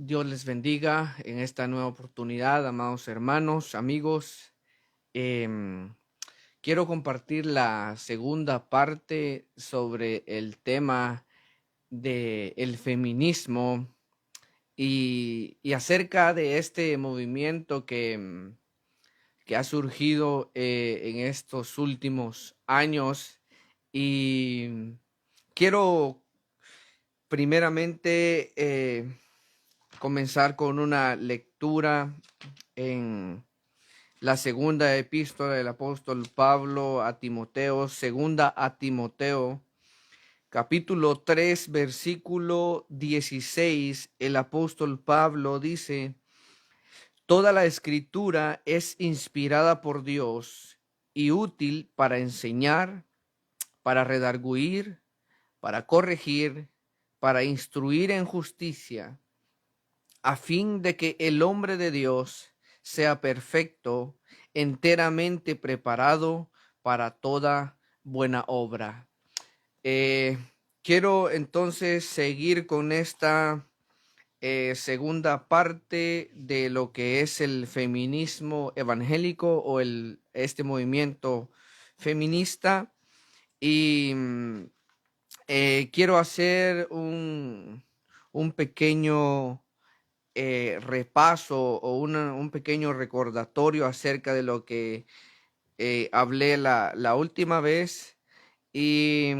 Dios les bendiga en esta nueva oportunidad, amados hermanos, amigos. Em, Quiero compartir la segunda parte sobre el tema del feminismo y acerca de este movimiento que ha surgido en estos últimos años. Y quiero primeramente comenzar con una lectura en la segunda epístola del apóstol Pablo a Timoteo, segunda a Timoteo, capítulo 3, versículo 16. El apóstol Pablo dice: toda la escritura es inspirada por Dios y útil para enseñar, para redarguir, para corregir, para instruir en justicia, a fin de que el hombre de Dios sea perfecto, enteramente preparado para toda buena obra. Eh, Quiero entonces seguir con esta segunda parte de lo que es el feminismo evangélico o este movimiento feminista, y quiero hacer un pequeño repaso o un pequeño recordatorio acerca de lo que hablé la última vez. Y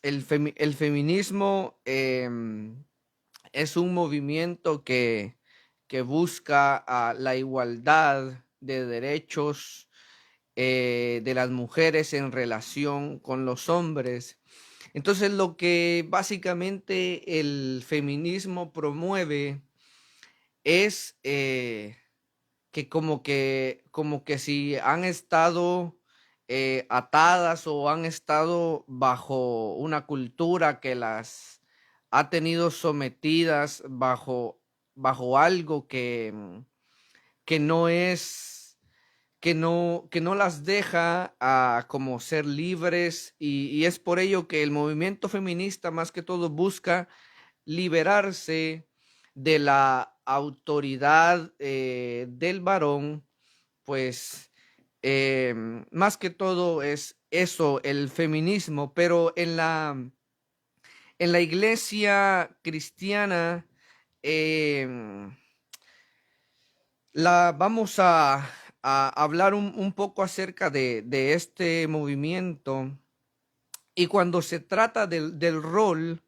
el feminismo es un movimiento que busca la igualdad de derechos de las mujeres en relación con los hombres. Entonces, lo que básicamente el feminismo promueve es que como que si han estado atadas o han estado bajo una cultura que las ha tenido sometidas bajo algo que no es, que no las deja como ser libres, y es por ello que el movimiento feminista más que todo busca liberarse de la autoridad del varón. Pues más que todo es eso, el feminismo. Pero en la iglesia cristiana eh, vamos a hablar un poco acerca de este movimiento. Y cuando se trata del rol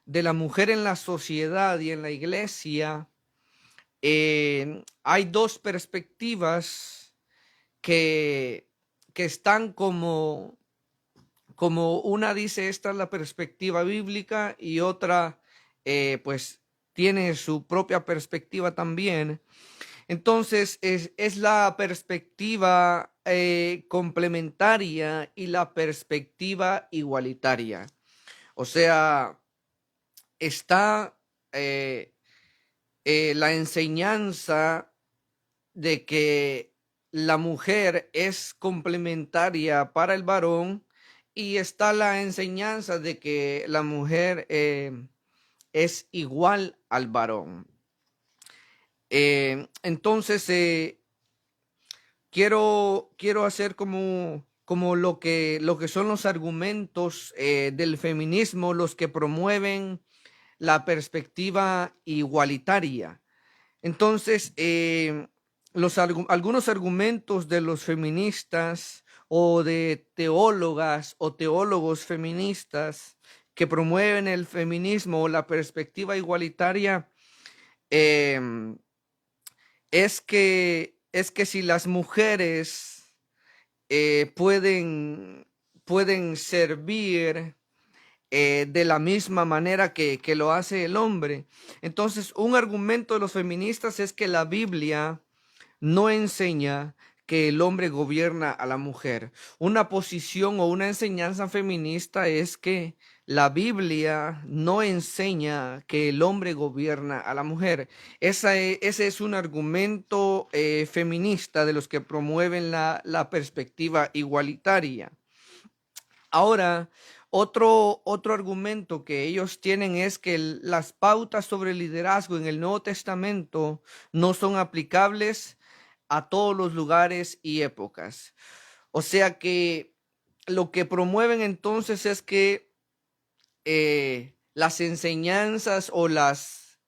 de la mujer en la sociedad y en la iglesia, hay dos perspectivas que, que están como una dice: esta es la perspectiva bíblica, y otra pues tiene su propia perspectiva también. Entonces es la perspectiva complementaria y la perspectiva igualitaria. O sea, está eh, la enseñanza de que la mujer es complementaria para el varón, y está la enseñanza de que la mujer es igual al varón. Entonces, quiero hacer como lo que son los argumentos del feminismo, los que promueven la perspectiva igualitaria. Entonces, algunos argumentos de los feministas o de teólogas o teólogos feministas que promueven el feminismo o la perspectiva igualitaria, eh, es que si las mujeres pueden servir de la misma manera que lo hace el hombre. Entonces, un argumento de los feministas es que la Biblia no enseña que el hombre gobierna a la mujer. Una posición o una enseñanza feminista es que la Biblia no enseña que el hombre gobierna a la mujer. Ese es un argumento feminista de los que promueven la perspectiva igualitaria. Ahora, Otro argumento que ellos tienen es que las pautas sobre liderazgo en el Nuevo Testamento no son aplicables a todos los lugares y épocas. O sea que lo que promueven entonces es que las enseñanzas o las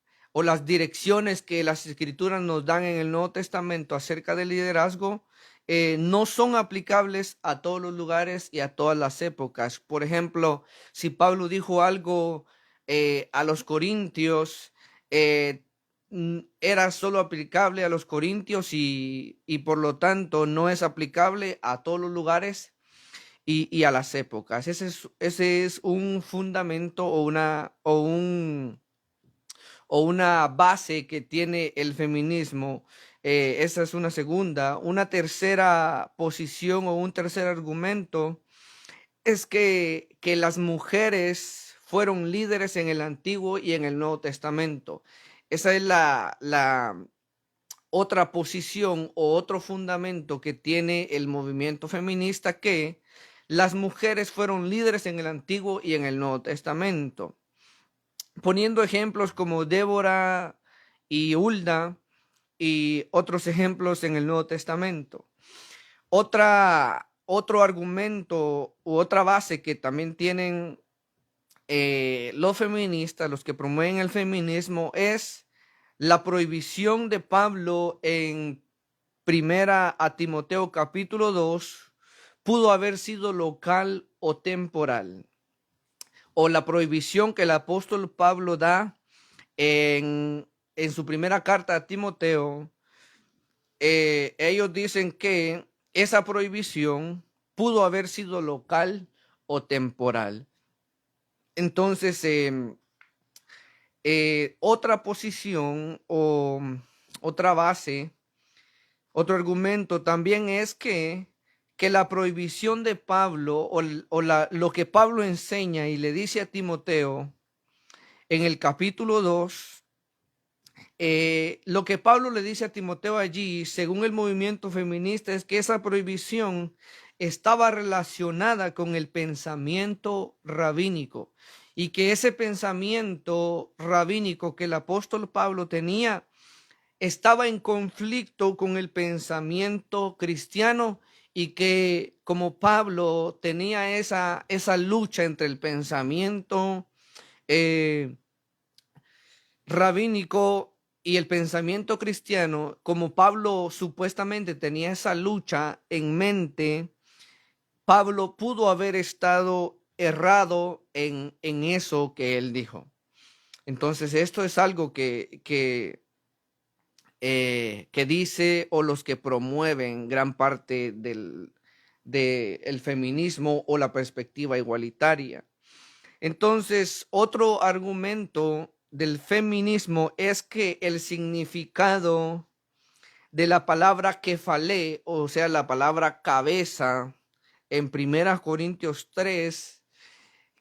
direcciones que las escrituras nos dan en el Nuevo Testamento acerca del liderazgo no son aplicables a todos los lugares y a todas las épocas. Por ejemplo, si Pablo dijo algo a los corintios, era solo aplicable a los corintios y por lo tanto no es aplicable a todos los lugares y a las épocas. Ese es un fundamento o una base que tiene el feminismo. Esa es una segunda. Una tercera posición o un tercer argumento es que las mujeres fueron líderes en el Antiguo y en el Nuevo Testamento. Esa es la otra posición o otro fundamento que tiene el movimiento feminista, que las mujeres fueron líderes en el Antiguo y en el Nuevo Testamento, poniendo ejemplos como Débora y Hulda y otros ejemplos en el Nuevo Testamento. Otro argumento u otra base que también tienen los feministas, los que promueven el feminismo, es la prohibición de Pablo en Primera a Timoteo capítulo 2 pudo haber sido local o temporal, o la prohibición que el apóstol Pablo da en su primera carta a Timoteo. Ellos dicen que esa prohibición pudo haber sido local o temporal. Entonces, otra posición o otra base, otro argumento también es que la prohibición de Pablo lo que Pablo enseña y le dice a Timoteo en el capítulo 2, lo que Pablo le dice a Timoteo allí, según el movimiento feminista, es que esa prohibición estaba relacionada con el pensamiento rabínico y que ese pensamiento rabínico que el apóstol Pablo tenía estaba en conflicto con el pensamiento cristiano, y que como Pablo tenía esa lucha entre el pensamiento eh, rabínico y el pensamiento cristiano, como Pablo supuestamente tenía esa lucha en mente, Pablo pudo haber estado errado en eso que él dijo. Entonces, esto es algo que dice, o los que promueven gran parte del feminismo o la perspectiva igualitaria. Entonces, otro argumento del feminismo es que el significado de la palabra kefalé, o sea, la palabra cabeza, en 1 Corintios 3,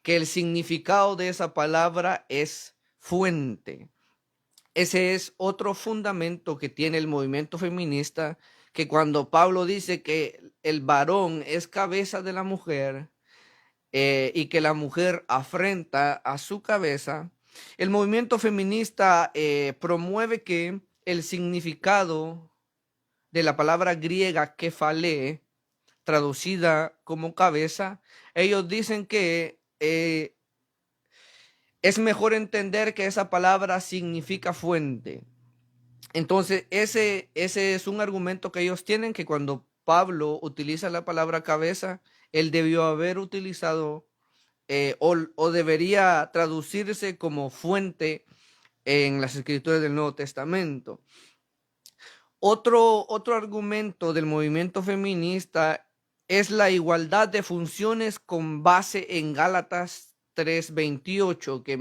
que el significado de esa palabra es fuente. Ese es otro fundamento que tiene el movimiento feminista, que cuando Pablo dice que el varón es cabeza de la mujer y que la mujer afrenta a su cabeza, el movimiento feminista promueve que el significado de la palabra griega kefalé, traducida como cabeza, ellos dicen que es mejor entender que esa palabra significa fuente. Entonces, ese es un argumento que ellos tienen, que cuando Pablo utiliza la palabra cabeza, él debió haber utilizado o debería traducirse como fuente en las escrituras del Nuevo Testamento. Otro argumento del movimiento feminista es la igualdad de funciones con base en Gálatas 3:28, que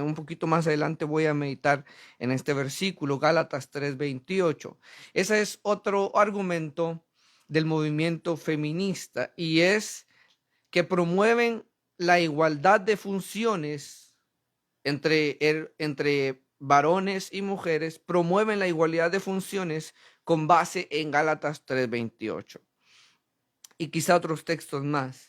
un poquito más adelante voy a meditar en este versículo, Gálatas 3:28. Ese es otro argumento del movimiento feminista, y es que promueven la igualdad de funciones entre varones y mujeres, promueven la igualdad de funciones con base en Gálatas 3:28 y quizá otros textos más.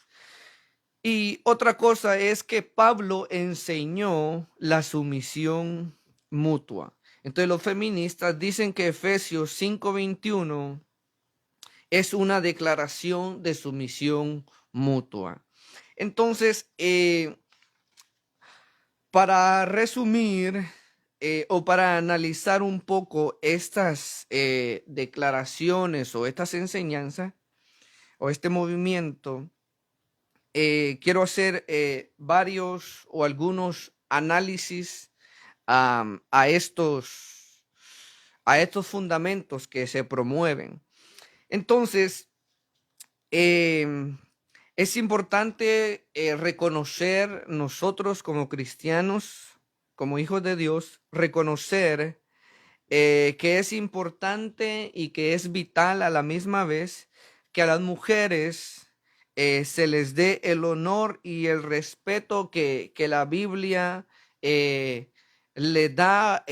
Y otra cosa es que Pablo enseñó la sumisión mutua. Entonces los feministas dicen que Efesios 5:21 es una declaración de sumisión mutua. Entonces, para resumir o para analizar un poco estas declaraciones o estas enseñanzas o este movimiento, quiero hacer varios o algunos análisis a estos fundamentos que se promueven. Entonces, em, es importante reconocer nosotros como cristianos, como hijos de Dios, reconocer que es importante y que es vital a la misma vez que a las mujeres se les dé el honor y el respeto que la Biblia le da,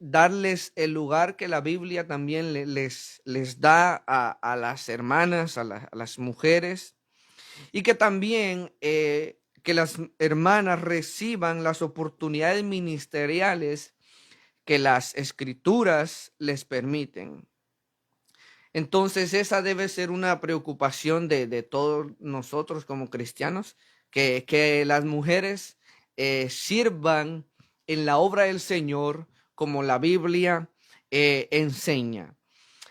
darles el lugar que la Biblia también les da a las hermanas, a las mujeres, y que también que las hermanas reciban las oportunidades ministeriales que las escrituras les permiten. Entonces esa debe ser una preocupación de todos nosotros como cristianos, que las mujeres sirvan en la obra del Señor como la Biblia enseña.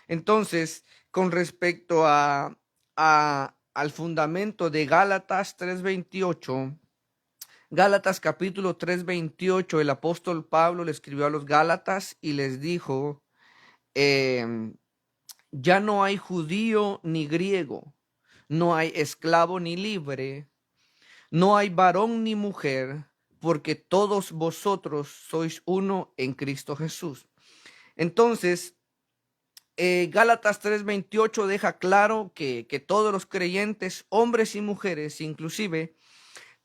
Entonces, con respecto al fundamento de Gálatas 3:28, Gálatas capítulo 3:28, el apóstol Pablo le escribió a los Gálatas y les dijo, ya no hay judío ni griego, no hay esclavo ni libre, no hay varón ni mujer, porque todos vosotros sois uno en Cristo Jesús. Entonces, Gálatas 3:28 deja claro que todos los creyentes, hombres y mujeres inclusive,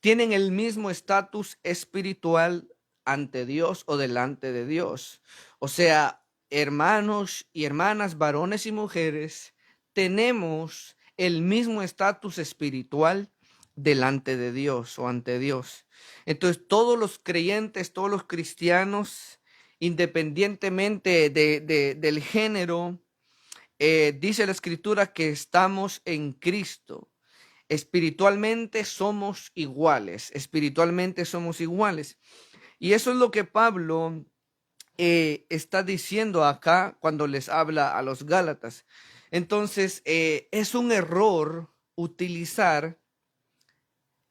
tienen el mismo estatus espiritual ante Dios o delante de Dios. O sea, hermanos y hermanas, varones y mujeres, tenemos el mismo estatus espiritual delante de Dios o ante Dios. Entonces, todos los creyentes, todos los cristianos, independientemente del género, dice la Escritura que estamos en Cristo. Espiritualmente somos iguales, espiritualmente somos iguales. Y eso es lo que Pablo está diciendo acá cuando les habla a los Gálatas. Entonces, es un error utilizar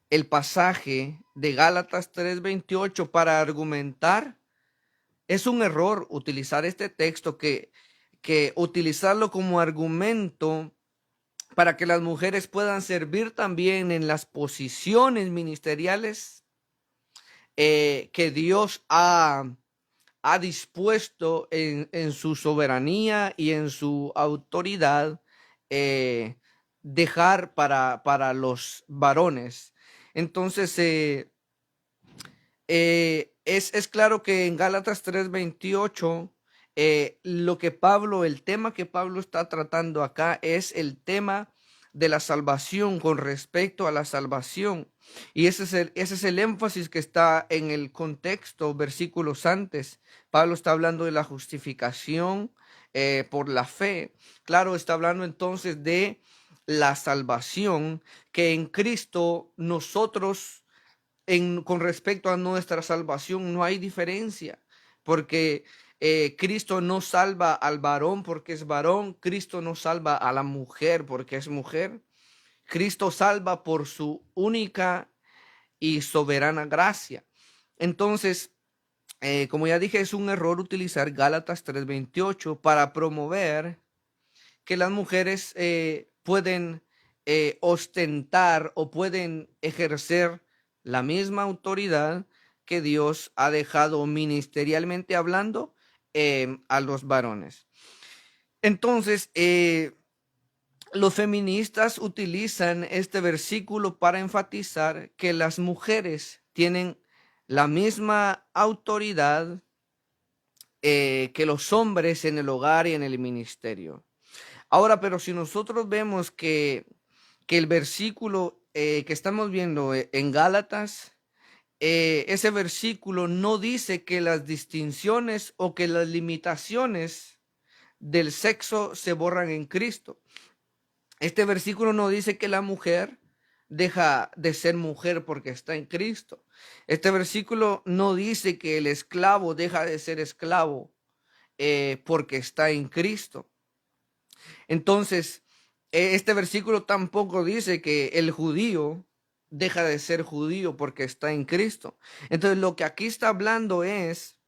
el pasaje de Gálatas 3:28 para argumentar. Es un error utilizar este texto que utilizarlo como argumento para que las mujeres puedan servir también en las posiciones ministeriales que Dios ha dispuesto en su soberanía y en su autoridad dejar para los varones. Entonces, es claro que en Gálatas 3:28, el tema que Pablo está tratando acá es el tema de la salvación con respecto a la salvación. Y ese es el énfasis que está en el contexto, versículos antes. Pablo está hablando de la justificación por la fe. Claro, está hablando entonces de la salvación que en Cristo nosotros con respecto a nuestra salvación no hay diferencia, porque Cristo no salva al varón porque es varón, Cristo no salva a la mujer porque es mujer, Cristo salva por su única y soberana gracia. Entonces, como ya dije, es un error utilizar Gálatas 3:28 para promover que las mujeres pueden ostentar o pueden ejercer la misma autoridad que Dios ha dejado ministerialmente hablando a los varones. Entonces, los feministas utilizan este versículo para enfatizar que las mujeres tienen la misma autoridad que los hombres en el hogar y en el ministerio. Ahora, pero si nosotros vemos que que el versículo que estamos viendo en Gálatas, ese versículo no dice que las distinciones o que las limitaciones del sexo se borran en Cristo. Este versículo no dice que la mujer deja de ser mujer porque está en Cristo. Este versículo no dice que el esclavo deja de ser esclavo porque está en Cristo. Entonces, este versículo tampoco dice que el judío deja de ser judío porque está en Cristo. Entonces, lo que aquí está hablando es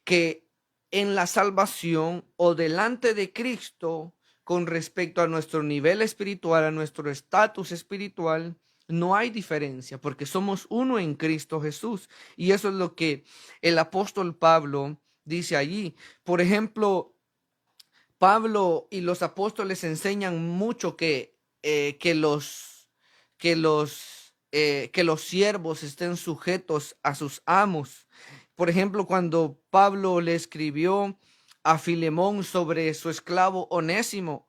que en la salvación o delante de Cristo, con respecto a nuestro nivel espiritual, a nuestro estatus espiritual, no hay diferencia porque somos uno en Cristo Jesús. Y eso es lo que el apóstol Pablo dice allí. Por ejemplo, Pablo y los apóstoles enseñan mucho que los siervos estén sujetos a sus amos. Por ejemplo, cuando Pablo le escribió a Filemón sobre su esclavo Onésimo,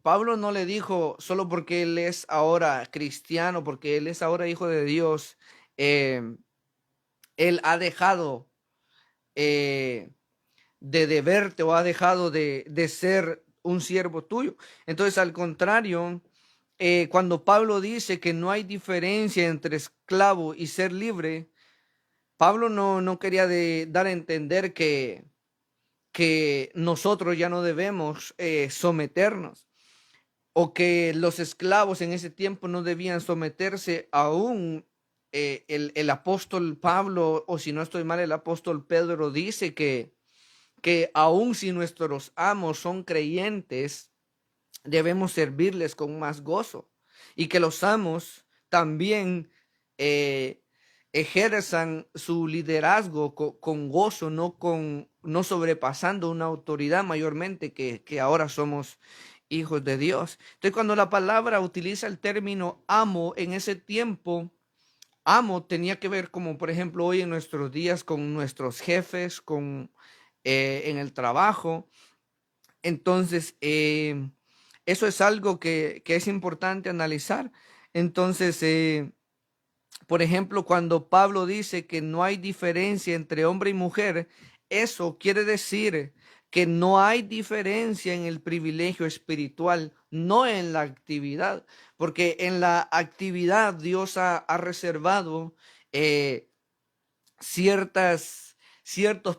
Pablo no le dijo solo porque él es ahora cristiano, porque él es ahora hijo de Dios, él ha dejado eh, de deberte o ha dejado de ser un siervo tuyo. Entonces, al contrario, cuando Pablo dice que no hay diferencia entre esclavo y ser libre, Pablo no quería dar a entender que nosotros ya no debemos someternos o que los esclavos en ese tiempo no debían someterse aún. El apóstol Pablo, o si no estoy mal, el apóstol Pedro dice que aun si nuestros amos son creyentes, debemos servirles con más gozo y que los amos también eh, ejerzan su liderazgo con gozo, no sobrepasando una autoridad mayormente que ahora somos hijos de Dios. Entonces, cuando la palabra utiliza el término amo en ese tiempo, amo tenía que ver como por ejemplo hoy en nuestros días con nuestros jefes, en el trabajo. Entonces, eso es algo que es importante analizar. Entonces, por ejemplo, cuando Pablo dice que no hay diferencia entre hombre y mujer, eso quiere decir que no hay diferencia en el privilegio espiritual, no en la actividad, porque en la actividad Dios ha reservado eh, ciertos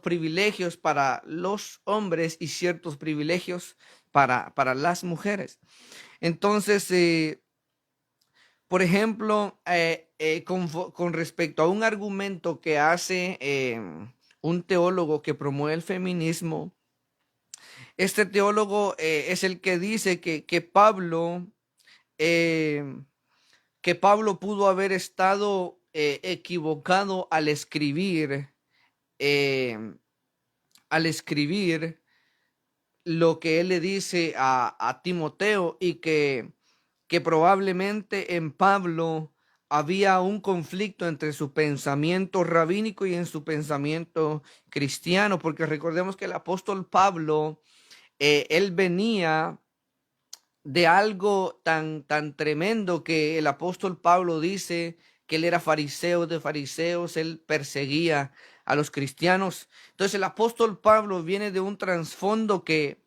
privilegios para los hombres y ciertos privilegios para las mujeres. Entonces, por ejemplo, con respecto a un argumento que hace un teólogo que promueve el feminismo, este teólogo es el que dice eh, que Pablo pudo haber estado equivocado eh, al escribir lo que él le dice a Timoteo y que probablemente en Pablo había un conflicto entre su pensamiento rabínico y en su pensamiento cristiano, porque recordemos que el apóstol Pablo, él venía de algo tan tremendo que el apóstol Pablo dice que él era fariseo de fariseos, él perseguía a los cristianos. Entonces el apóstol Pablo viene de un trasfondo que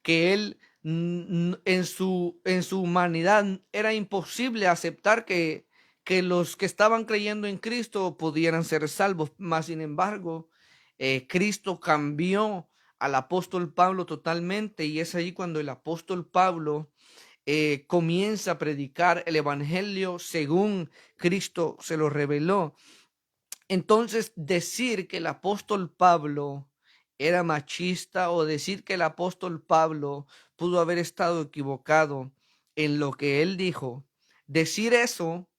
él en su humanidad era imposible aceptar que los que estaban creyendo en Cristo pudieran ser salvos. Mas, sin embargo, Cristo cambió al apóstol Pablo totalmente y es ahí cuando el apóstol Pablo comienza a predicar el evangelio según Cristo se lo reveló. Entonces, decir que el apóstol Pablo era machista o decir que el apóstol Pablo pudo haber estado equivocado en lo que él dijo, decir eso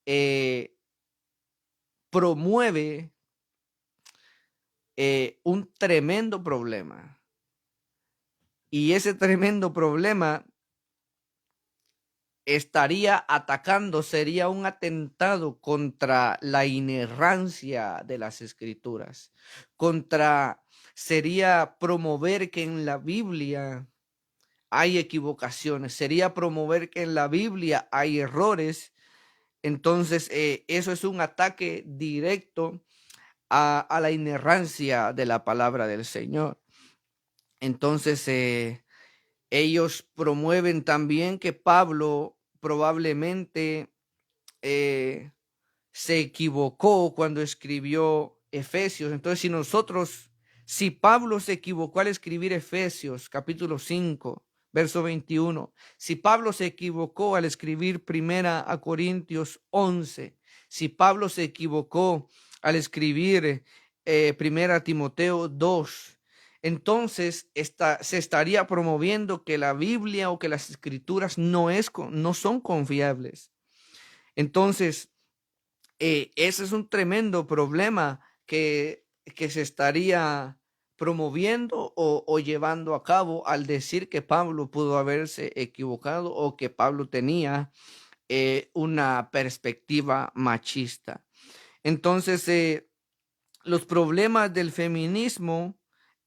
eh, promueve un tremendo problema. Y ese tremendo problema estaría atacando, sería un atentado contra la inerrancia de las escrituras, sería promover que en la Biblia hay equivocaciones, sería promover que en la Biblia hay errores. Entonces, eso es un ataque directo a la inerrancia de la palabra del Señor. Entonces, ellos promueven también que Pablo probablemente se equivocó cuando escribió Efesios. Entonces, si Pablo se equivocó al escribir Efesios capítulo 5, verso 21, si Pablo se equivocó al escribir Primera a Corintios 11, si Pablo se equivocó al escribir Primera a Timoteo 2, entonces se estaría promoviendo que la Biblia o que las escrituras no son confiables. Entonces, ese es un tremendo problema que se estaría promoviendo o llevando a cabo al decir que Pablo pudo haberse equivocado o que Pablo tenía una perspectiva machista. Entonces, los problemas del feminismo,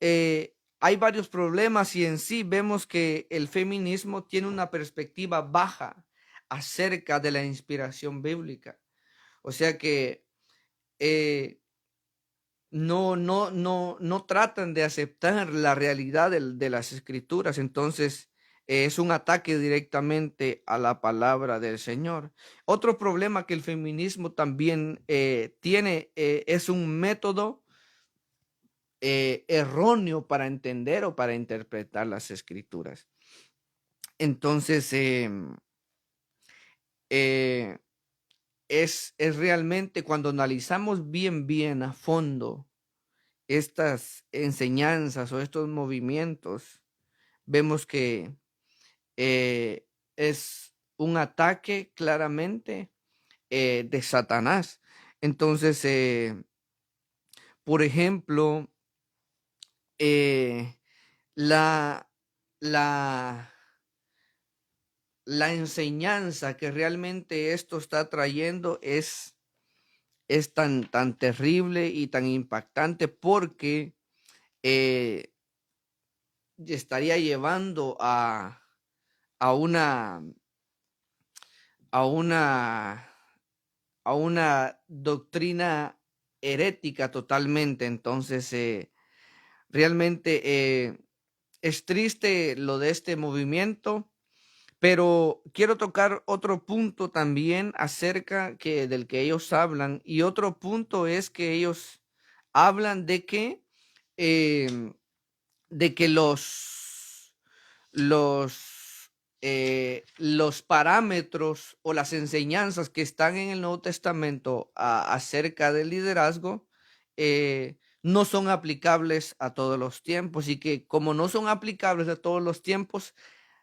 hay varios problemas y en sí vemos que el feminismo tiene una perspectiva baja acerca de la inspiración bíblica. O sea que no tratan de aceptar la realidad de las escrituras. Entonces, es un ataque directamente a la palabra del Señor. Otro problema que el feminismo también tiene es un método erróneo para entender o para interpretar las escrituras. Entonces, es realmente cuando analizamos bien a fondo estas enseñanzas o estos movimientos, vemos que es un ataque claramente de Satanás. Entonces, por ejemplo, la, la, la enseñanza que realmente esto está trayendo es tan terrible y tan impactante porque estaría llevando a una, a una, a una doctrina herética totalmente. Entonces, realmente es triste lo de este movimiento, pero quiero tocar otro punto también acerca del que ellos hablan, y otro punto es que ellos hablan de que los parámetros o las enseñanzas que están en el Nuevo Testamento acerca del liderazgo no son aplicables a todos los tiempos, y que como no son aplicables a todos los tiempos,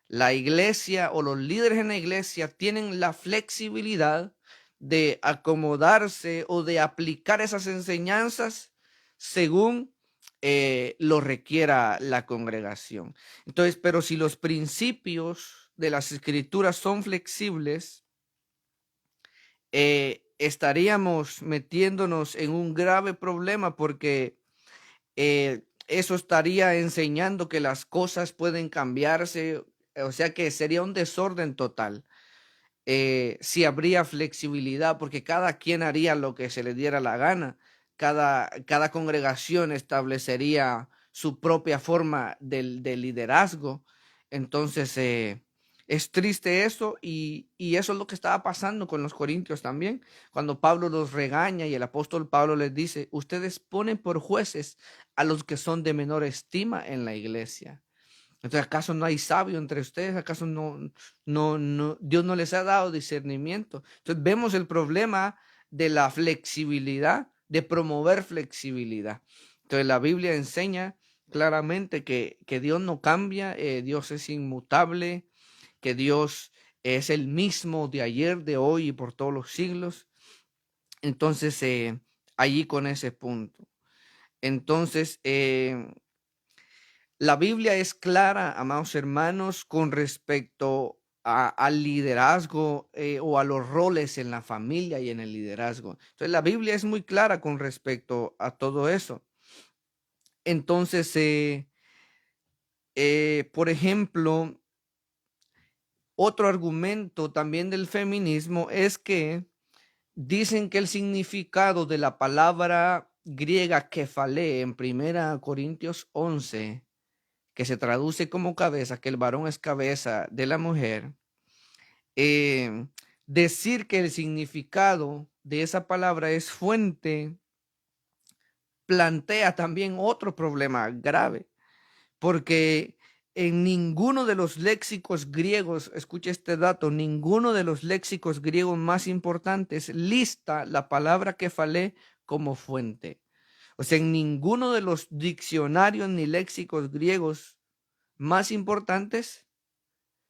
la iglesia o los líderes en la iglesia tienen la flexibilidad de acomodarse o de aplicar esas enseñanzas según lo requiera la congregación. Entonces, pero si los principios de las escrituras son flexibles, estaríamos metiéndonos en un grave problema, porque eso estaría enseñando que las cosas pueden cambiarse. O sea que sería un desorden total. Si habría flexibilidad, porque cada quien haría lo que se le diera la gana. Cada congregación establecería su propia forma de liderazgo. Entonces, es triste eso, y eso es lo que estaba pasando con los corintios también, cuando Pablo los regaña y el apóstol Pablo les dice: ustedes ponen por jueces a los que son de menor estima en la iglesia. Entonces, ¿acaso no hay sabio entre ustedes? ¿Acaso Dios no les ha dado discernimiento? Entonces, vemos el problema de la flexibilidad, de promover flexibilidad. Entonces, la Biblia enseña claramente que Dios no cambia, Dios es inmutable, que Dios es el mismo de ayer, de hoy y por todos los siglos. Entonces, allí con ese punto. Entonces, la Biblia es clara, amados hermanos, con respecto al liderazgo o a los roles en la familia y en el liderazgo. Entonces, la Biblia es muy clara con respecto a todo eso. Entonces, por ejemplo, Otro argumento también del feminismo es que dicen que el significado de la palabra griega kefalé en 1 Corintios 11, que se traduce como cabeza, que el varón es cabeza de la mujer, eh, decir que el significado de esa palabra es fuente, plantea también otro problema grave, porque en ninguno de los léxicos griegos, escuche este dato, ninguno de los léxicos griegos más importantes lista la palabra kefalé como fuente. O sea, en ninguno de los diccionarios ni léxicos griegos más importantes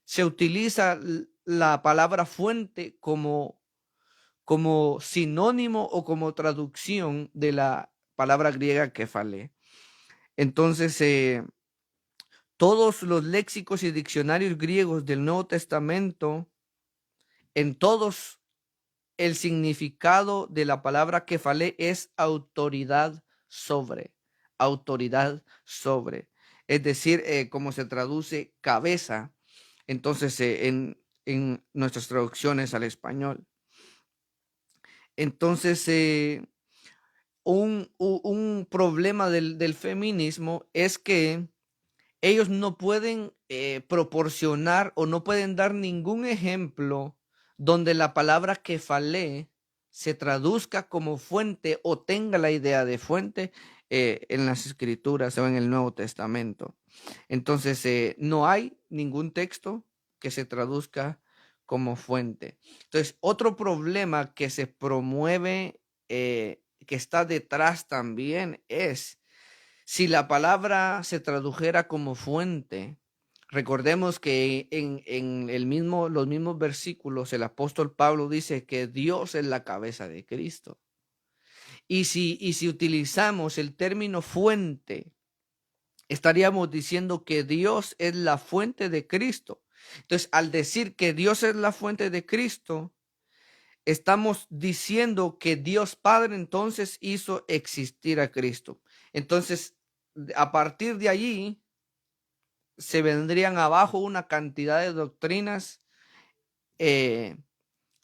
se utiliza la palabra fuente como sinónimo o como traducción de la palabra griega kefalé. Entonces, todos los léxicos y diccionarios griegos del Nuevo Testamento, en todos el significado de la palabra kefalé es autoridad sobre, autoridad sobre. Es decir, como se traduce cabeza, entonces en nuestras traducciones al español. Entonces, un problema del feminismo es que ellos no pueden proporcionar o no pueden dar ningún ejemplo donde la palabra kefalé se traduzca como fuente o tenga la idea de fuente en las escrituras o en el Nuevo Testamento. Entonces, no hay ningún texto que se traduzca como fuente. Entonces, otro problema que se promueve, que está detrás también es si la palabra se tradujera como fuente. Recordemos que en los mismos versículos el apóstol Pablo dice que Dios es la cabeza de Cristo. Y si utilizamos el término fuente, estaríamos diciendo que Dios es la fuente de Cristo. Entonces, al decir que Dios es la fuente de Cristo, estamos diciendo que Dios Padre entonces hizo existir a Cristo. Entonces, a partir de allí, se vendrían abajo una cantidad de doctrinas, eh,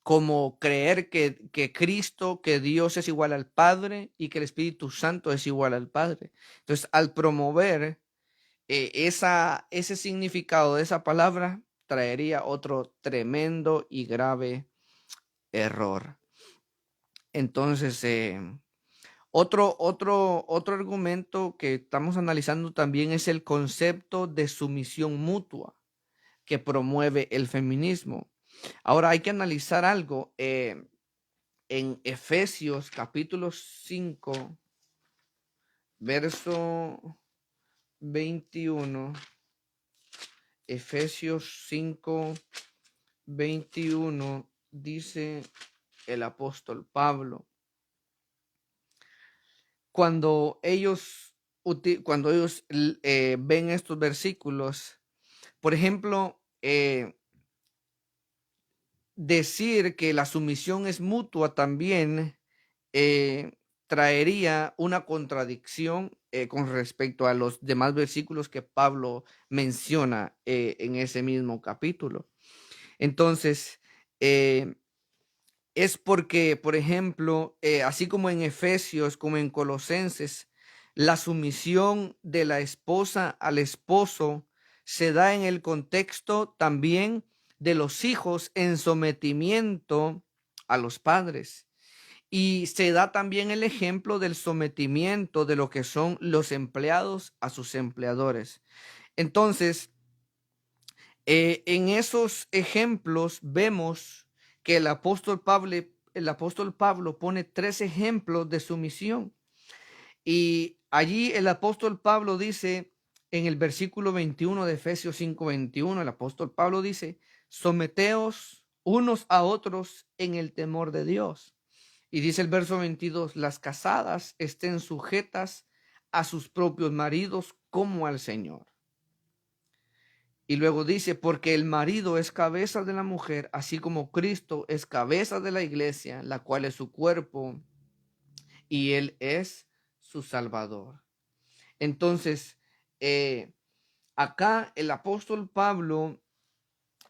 como creer que Cristo, que Dios es igual al Padre y que el Espíritu Santo es igual al Padre. Entonces, al promover ese significado de esa palabra, traería otro tremendo y grave error. Entonces, otro argumento que estamos analizando también es el concepto de sumisión mutua que promueve el feminismo. Ahora hay que analizar algo. En Efesios capítulo 5, verso 21. Efesios 5, 21 dice el apóstol Pablo. Cuando ellos ven estos versículos, por ejemplo, decir que la sumisión es mutua también traería una contradicción con respecto a los demás versículos que Pablo menciona en ese mismo capítulo. Entonces, es porque, por ejemplo, así como en Efesios, como en Colosenses, la sumisión de la esposa al esposo se da en el contexto también de los hijos en sometimiento a los padres. Y se da también el ejemplo del sometimiento de lo que son los empleados a sus empleadores. Entonces, en esos ejemplos vemos que el apóstol Pablo pone 3 ejemplos de sumisión. Y allí el apóstol Pablo dice en el versículo 21 de Efesios 5:21, el apóstol Pablo dice: someteos unos a otros en el temor de Dios. Y dice el verso 22, las casadas estén sujetas a sus propios maridos como al Señor. Y luego dice, porque el marido es cabeza de la mujer, así como Cristo es cabeza de la iglesia, la cual es su cuerpo, y él es su Salvador. Entonces, acá el apóstol Pablo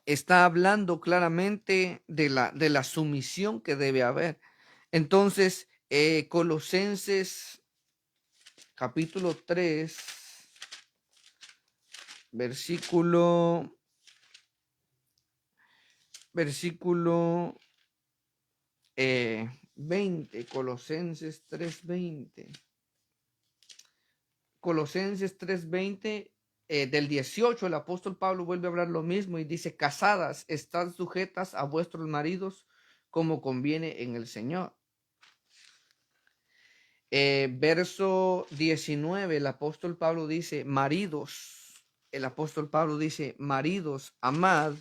está hablando claramente de la sumisión que debe haber. Entonces, Colosenses capítulo 3, versículo 20, Colosenses 3:20. Colosenses 3:20, del 18, el apóstol Pablo vuelve a hablar lo mismo y dice: casadas, estad sujetas a vuestros maridos como conviene en el Señor. Verso 19, el apóstol Pablo dice: maridos, amad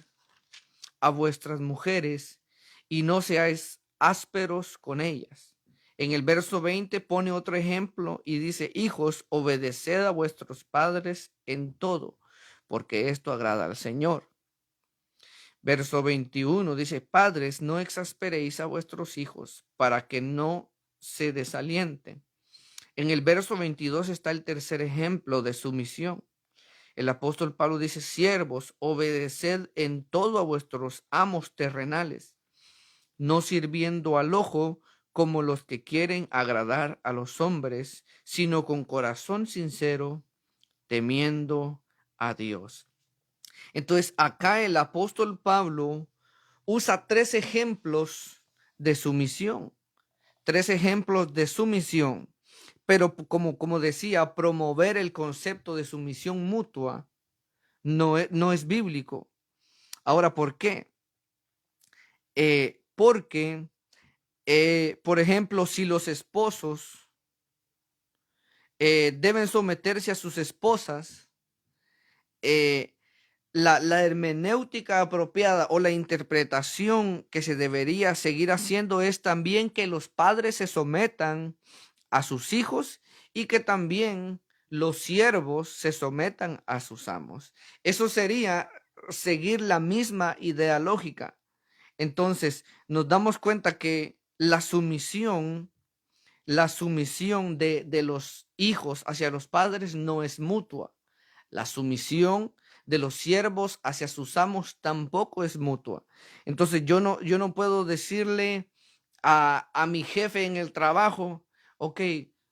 a vuestras mujeres y no seáis ásperos con ellas. En el verso 20 pone otro ejemplo y dice: hijos, obedeced a vuestros padres en todo, porque esto agrada al Señor. Verso 21 dice: padres, no exasperéis a vuestros hijos para que no se desalienten. En el verso 22 está el tercer ejemplo de sumisión. El apóstol Pablo dice: siervos, obedeced en todo a vuestros amos terrenales, no sirviendo al ojo como los que quieren agradar a los hombres, sino con corazón sincero, temiendo a Dios. Entonces, acá el apóstol Pablo usa tres ejemplos de sumisión, pero como decía, promover el concepto de sumisión mutua no es bíblico. Ahora, ¿por qué? Porque, por ejemplo, si los esposos deben someterse a sus esposas, la hermenéutica apropiada o la interpretación que se debería seguir haciendo es también que los padres se sometan a sus hijos y que también los siervos se sometan a sus amos. Eso sería seguir la misma idea lógica. Entonces, nos damos cuenta que la sumisión de los hijos hacia los padres no es mutua. La sumisión de los siervos hacia sus amos tampoco es mutua. Entonces, yo no puedo decirle a mi jefe en el trabajo: ok,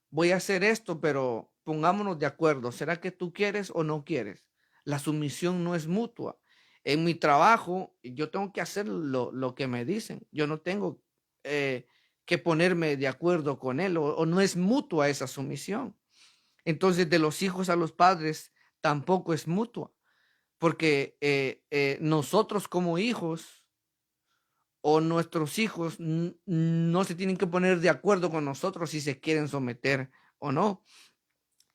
voy a hacer esto, pero pongámonos de acuerdo. ¿Será que tú quieres o no quieres? La sumisión no es mutua. En mi trabajo, yo tengo que hacer lo que me dicen. Yo no tengo que ponerme de acuerdo con él, o no es mutua esa sumisión. Entonces, de los hijos a los padres tampoco es mutua, porque nosotros como hijos o nuestros hijos no se tienen que poner de acuerdo con nosotros si se quieren someter o no.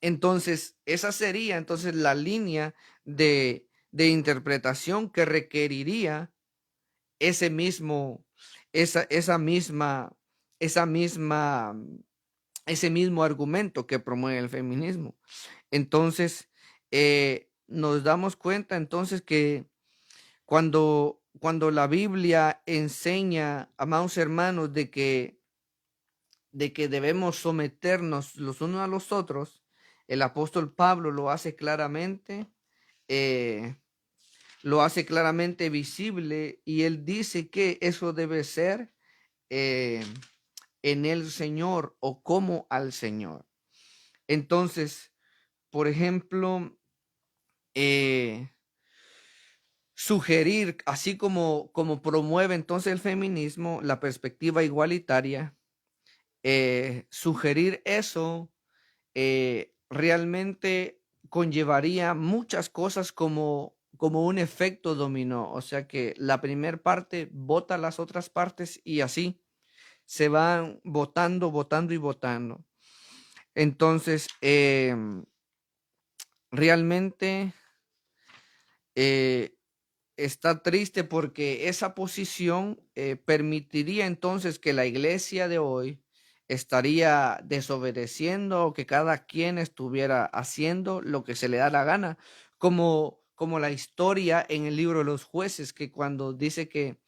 Entonces, esa sería entonces la línea de interpretación que requeriría ese mismo, esa misma, esa misma, ese mismo argumento que promueve el feminismo. Entonces, nos damos cuenta entonces que cuando la Biblia enseña, amados hermanos, de que debemos someternos los unos a los otros, el apóstol Pablo eh, lo hace claramente visible, y él dice que eso debe ser eh, en el Señor o como al Señor. Entonces, por ejemplo, sugerir, así como promueve entonces el feminismo, la perspectiva igualitaria, sugerir eso realmente conllevaría muchas cosas como un efecto dominó. O sea que la primera parte vota las otras partes y así se van votando, votando y votando. Entonces, realmente está triste porque esa posición permitiría entonces que la iglesia de hoy estaría desobedeciendo, o que cada quien estuviera haciendo lo que se le da la gana, como la historia en el libro de los jueces, que cuando dice que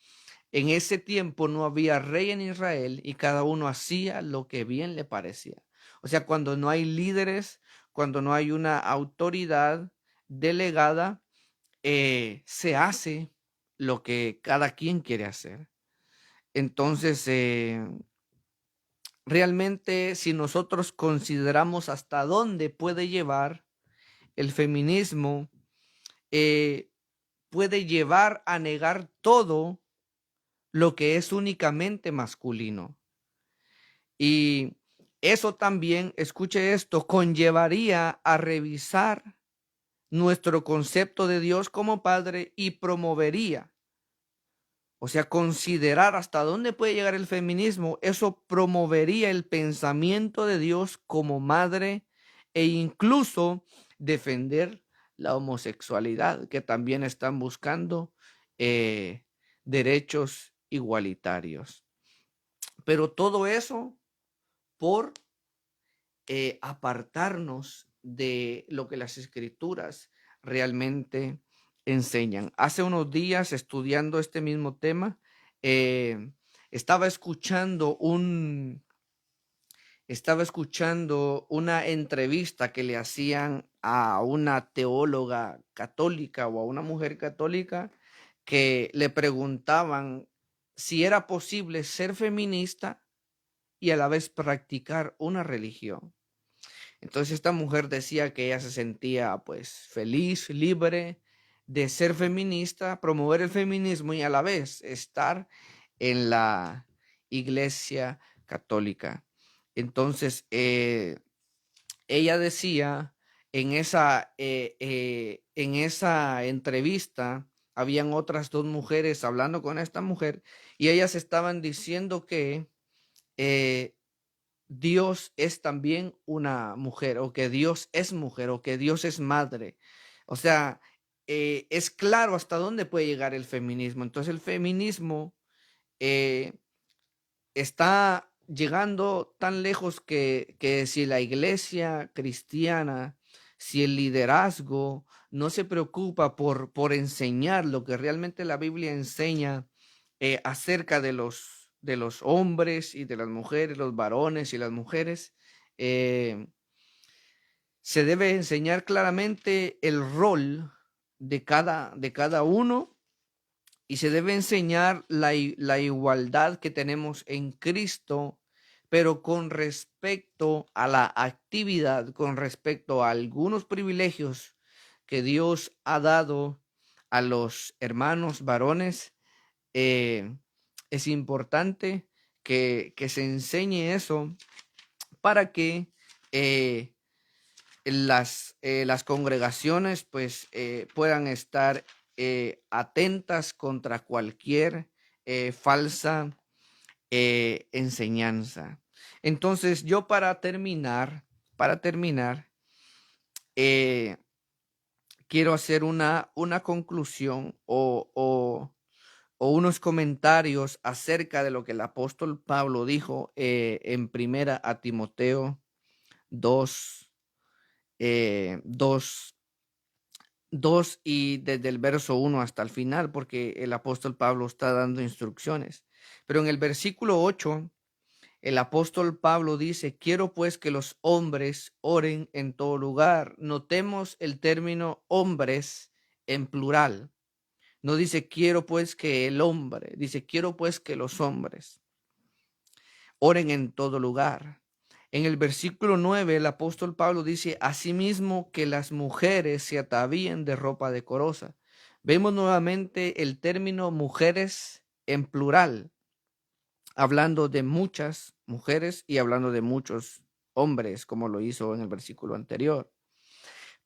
en ese tiempo no había rey en Israel y cada uno hacía lo que bien le parecía. O sea, cuando no hay líderes, cuando no hay una autoridad delegada, se hace lo que cada quien quiere hacer. Entonces, realmente, si nosotros consideramos hasta dónde puede llevar el feminismo, eh, puede llevar a negar todo lo que es únicamente masculino. Y eso también, escuche esto, conllevaría a revisar nuestro concepto de Dios como Padre y promovería, o sea, considerar hasta dónde puede llegar el feminismo. Eso promovería el pensamiento de Dios como madre e incluso defender la homosexualidad, que también están buscando derechos igualitarios. Pero todo eso por apartarnos de lo que las escrituras realmente enseñan. Hace unos días, estudiando este mismo tema, estaba escuchando una entrevista que le hacían a una teóloga católica o a una mujer católica, que le preguntaban si era posible ser feminista y a la vez practicar una religión. Entonces esta mujer decía que ella se sentía pues feliz, libre de ser feminista, promover el feminismo y a la vez estar en la iglesia católica. Entonces ella decía en esa entrevista, habían otras dos mujeres hablando con esta mujer y ellas estaban diciendo que eh, Dios es también una mujer, o que Dios es mujer, o que Dios es madre. O sea, es claro hasta dónde puede llegar el feminismo. Entonces el feminismo eh, está llegando tan lejos que si la iglesia cristiana, si el liderazgo no se preocupa por enseñar lo que realmente la Biblia enseña acerca de los hombres y de las mujeres, los varones y las mujeres, eh, se debe enseñar claramente el rol de cada uno y se debe enseñar la igualdad que tenemos en Cristo, pero con respecto a la actividad, con respecto a algunos privilegios que Dios ha dado a los hermanos varones. Es importante que se enseñe eso para que eh, las congregaciones pues puedan estar atentas contra cualquier falsa enseñanza. Entonces yo para terminar, eh, quiero hacer una conclusión o unos comentarios acerca de lo que el apóstol Pablo dijo en primera a Timoteo 2, 2 y desde el verso 1 hasta el final, porque el apóstol Pablo está dando instrucciones. Pero en el versículo 8, el apóstol Pablo dice: quiero pues que los hombres oren en todo lugar. Notemos el término hombres en plural. No dice quiero pues que el hombre, dice quiero pues que los hombres oren en todo lugar. En el versículo 9, el apóstol Pablo dice: asimismo que las mujeres se atavíen de ropa decorosa. Vemos nuevamente el término mujeres en plural, hablando de muchas mujeres y hablando de muchos hombres, como lo hizo en el versículo anterior.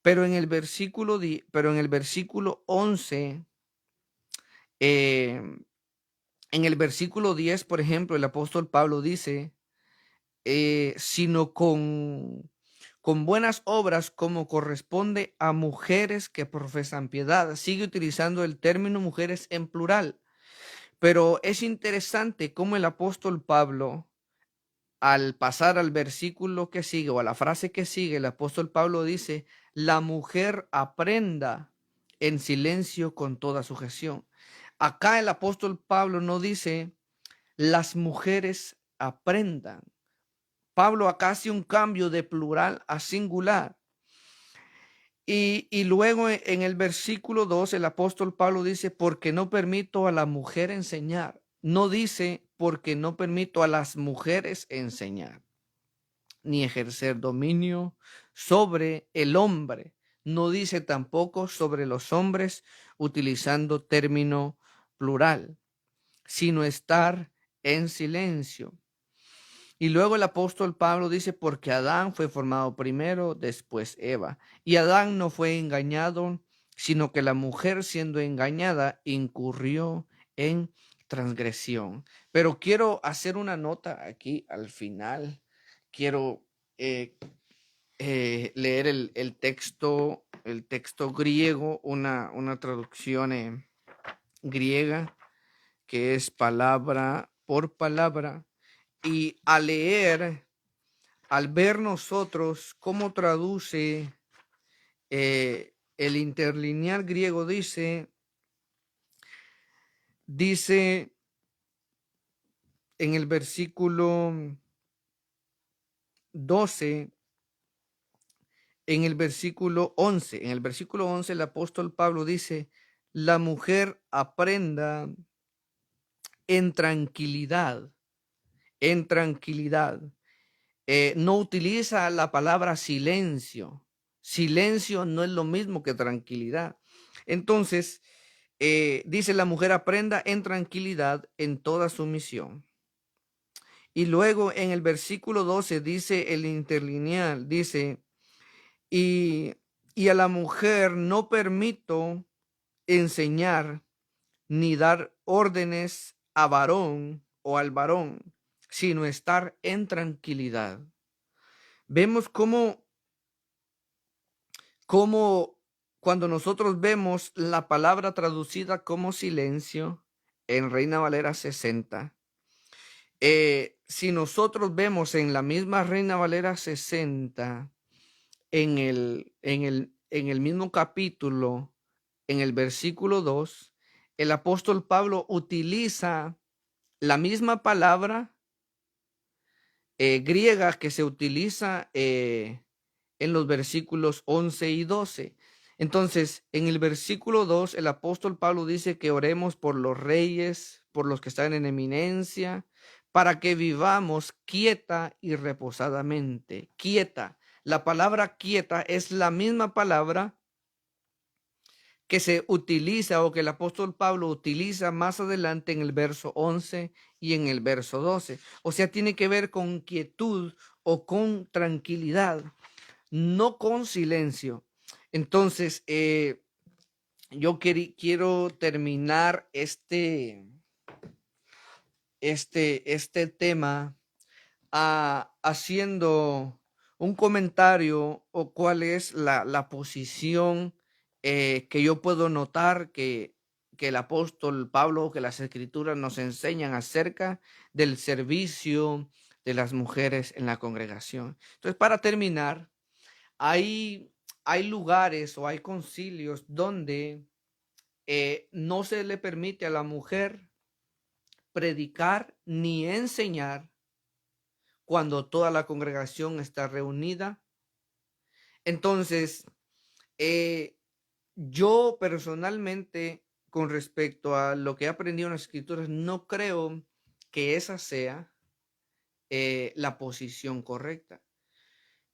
Pero en el versículo 11, en el versículo 10, por ejemplo, el apóstol Pablo dice: sino con buenas obras como corresponde a mujeres que profesan piedad. Sigue utilizando el término mujeres en plural, pero es interesante cómo el apóstol Pablo, al pasar al versículo que sigue o a la frase que sigue, el apóstol Pablo dice: la mujer aprenda en silencio con toda sujeción. Acá el apóstol Pablo no dice las mujeres aprendan. Pablo acá hace un cambio de plural a singular. Y luego en el versículo 2 el apóstol Pablo dice, porque no permito a la mujer enseñar. No dice, porque no permito a las mujeres enseñar, ni ejercer dominio sobre el hombre. No dice tampoco sobre los hombres utilizando término plural, sino estar en silencio. Y luego el apóstol Pablo dice, porque Adán fue formado primero, después Eva. Y Adán no fue engañado, sino que la mujer siendo engañada incurrió en transgresión. Pero quiero hacer una nota aquí al final. Quiero eh, leer el texto griego, una traducción griega que es palabra por palabra. Y al leer, al ver nosotros cómo traduce el interlineal griego, dice en el versículo 12, en el versículo 11 el apóstol Pablo dice, la mujer aprenda en tranquilidad, en tranquilidad. No utiliza la palabra silencio. Silencio no es lo mismo que tranquilidad. Entonces, dice la mujer aprenda en tranquilidad en toda sumisión. Y luego en el versículo 12 dice el interlineal, dice, y a la mujer no permito enseñar ni dar órdenes a varón o al varón, sino estar en tranquilidad. Vemos cómo cuando nosotros vemos la palabra traducida como silencio en Reina Valera 60, si nosotros vemos en la misma Reina Valera 60, en el mismo capítulo, en el versículo 2, el apóstol Pablo utiliza la misma palabra griega que se utiliza en los versículos 11 y 12. Entonces, en el versículo 2, el apóstol Pablo dice que oremos por los reyes, por los que están en eminencia, para que vivamos quieta y reposadamente. Quieta. La palabra quieta es la misma palabra que se utiliza o que el apóstol Pablo utiliza más adelante en el verso 11 y en el verso 12. O sea, tiene que ver con quietud o con tranquilidad, no con silencio. Entonces, yo quiero terminar este tema haciendo un comentario o cuál es la posición que yo puedo notar que el apóstol Pablo, que las escrituras nos enseñan acerca del servicio de las mujeres en la congregación. Entonces, para terminar, hay lugares o hay concilios donde no se le permite a la mujer predicar ni enseñar cuando toda la congregación está reunida. Entonces, yo personalmente, con respecto a lo que he aprendido en las escrituras, no creo que esa sea la posición correcta.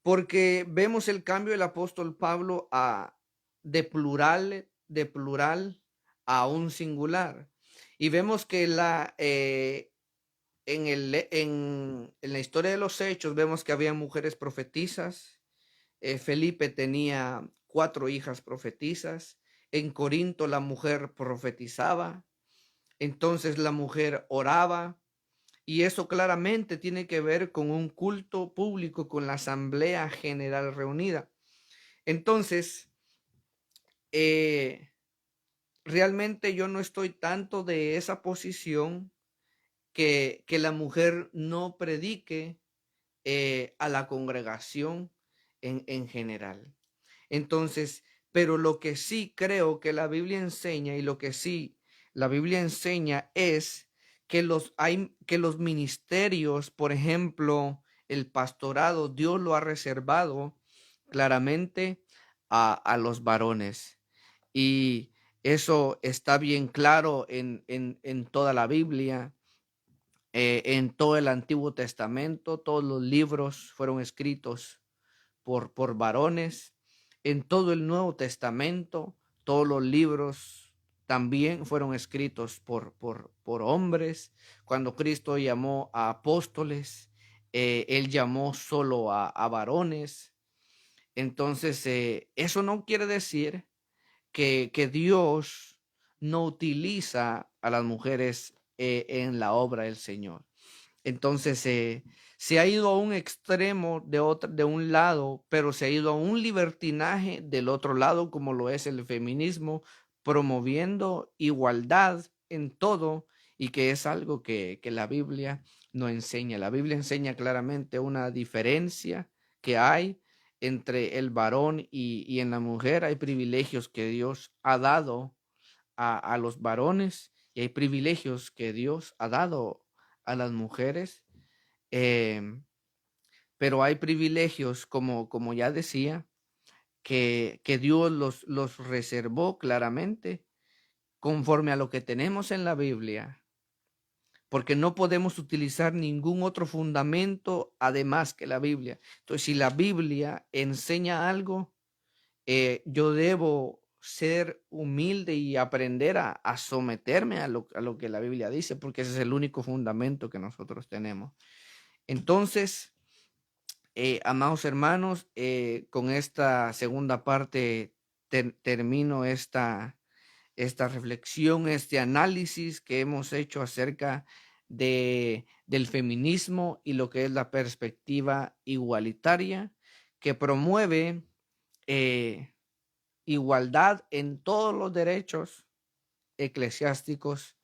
Porque vemos el cambio del apóstol Pablo de plural a un singular. Y vemos que en la historia de los hechos vemos que había mujeres profetisas. Felipe tenía 4 hijas profetisas. En Corinto la mujer profetizaba. Entonces la mujer oraba. Y eso claramente tiene que ver con un culto público, con la asamblea general reunida. Entonces, realmente yo no estoy tanto de esa posición que la mujer no predique a la congregación en general. Entonces, pero lo que sí creo que la Biblia enseña y lo que sí la Biblia enseña es que los ministerios, por ejemplo, el pastorado, Dios lo ha reservado claramente a los varones. Y eso está bien claro en toda la Biblia, en todo el Antiguo Testamento. Todos los libros fueron escritos por varones. En todo el Nuevo Testamento, todos los libros también fueron escritos por hombres. Cuando Cristo llamó a apóstoles, él llamó solo a varones. Entonces, eso no quiere decir que Dios no utiliza a las mujeres en la obra del Señor. Entonces, se ha ido a un extremo de un lado, pero se ha ido a un libertinaje del otro lado, como lo es el feminismo, promoviendo igualdad en todo, y que es algo que la Biblia no enseña. La Biblia enseña claramente una diferencia que hay entre el varón y en la mujer. Hay privilegios que Dios ha dado a los varones, y hay privilegios que Dios ha dado a las mujeres. Pero hay privilegios, como ya decía, que Dios los reservó claramente conforme a lo que tenemos en la Biblia, porque no podemos utilizar ningún otro fundamento además que la Biblia. Entonces, si la Biblia enseña algo, yo debo ser humilde y aprender a someterme a lo que la Biblia dice, porque ese es el único fundamento que nosotros tenemos. Entonces, amados hermanos, con esta segunda parte termino esta reflexión, este análisis que hemos hecho acerca del feminismo y lo que es la perspectiva igualitaria, que promueve igualdad en todos los derechos eclesiásticos,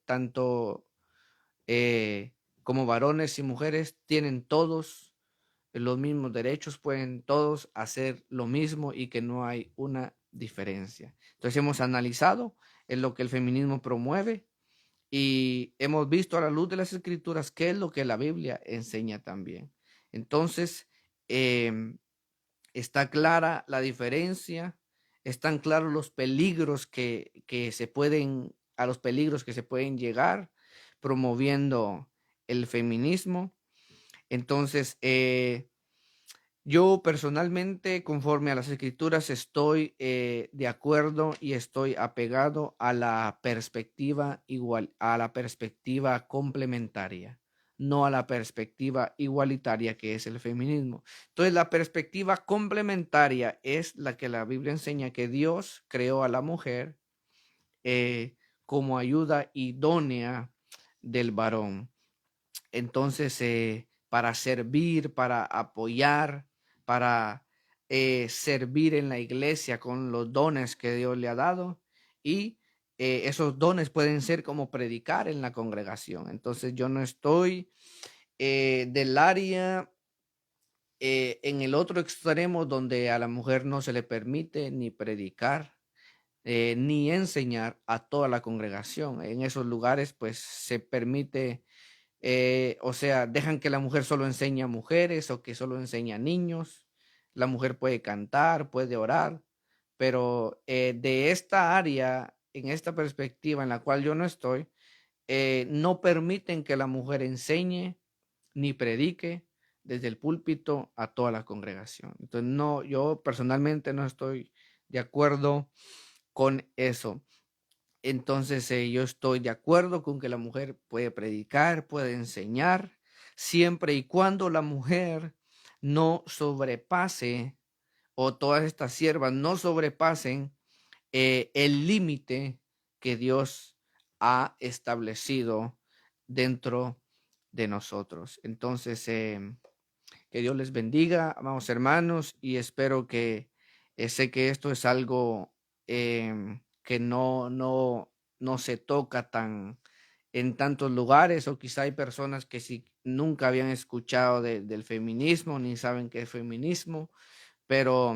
tanto como varones y mujeres tienen todos los mismos derechos, pueden todos hacer lo mismo y que no hay una diferencia. Entonces hemos analizado en lo que el feminismo promueve y hemos visto a la luz de las escrituras qué es lo que la Biblia enseña también. Entonces, está clara la diferencia, están claros los peligros que se pueden, a los peligros que se pueden llegar promoviendo el feminismo. Entonces, yo personalmente, conforme a las escrituras, estoy de acuerdo y estoy apegado a la perspectiva igual, a la perspectiva complementaria, no a la perspectiva igualitaria que es el feminismo. Entonces, la perspectiva complementaria es la que la Biblia enseña, que Dios creó a la mujer como ayuda idónea del varón. Entonces, para servir, para apoyar, para servir en la iglesia con los dones que Dios le ha dado, y esos dones pueden ser como predicar en la congregación. Entonces yo no estoy del área en el otro extremo donde a la mujer no se le permite ni predicar ni enseñar a toda la congregación. En esos lugares pues se permite, o sea, dejan que la mujer solo enseñe a mujeres o que solo enseñe a niños. La mujer puede cantar, puede orar, pero de esta área, en esta perspectiva en la cual yo no estoy, no permiten que la mujer enseñe ni predique desde el púlpito a toda la congregación. Entonces, no, yo personalmente no estoy de acuerdo con eso. Entonces, yo estoy de acuerdo con que la mujer puede predicar, puede enseñar, siempre y cuando la mujer no sobrepase, o todas estas siervas no sobrepasen el límite que Dios ha establecido dentro de nosotros. Entonces, que Dios les bendiga, amados hermanos, y espero que sé que esto es algo que no se toca tan en tantos lugares, o quizá hay personas que si nunca habían escuchado del feminismo ni saben qué es feminismo, pero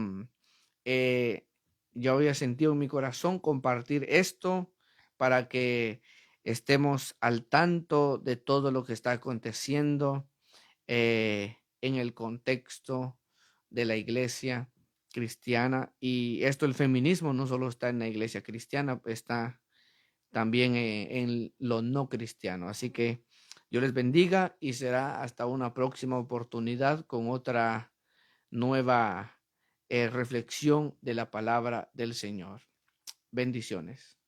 eh, yo había sentido en mi corazón compartir esto para que estemos al tanto de todo lo que está aconteciendo en el contexto de la iglesia cristiana. Y esto, el feminismo, no solo está en la iglesia cristiana, está también en lo no cristiano. Así que Dios les bendiga y será hasta una próxima oportunidad con otra nueva reflexión de la palabra del Señor. Bendiciones.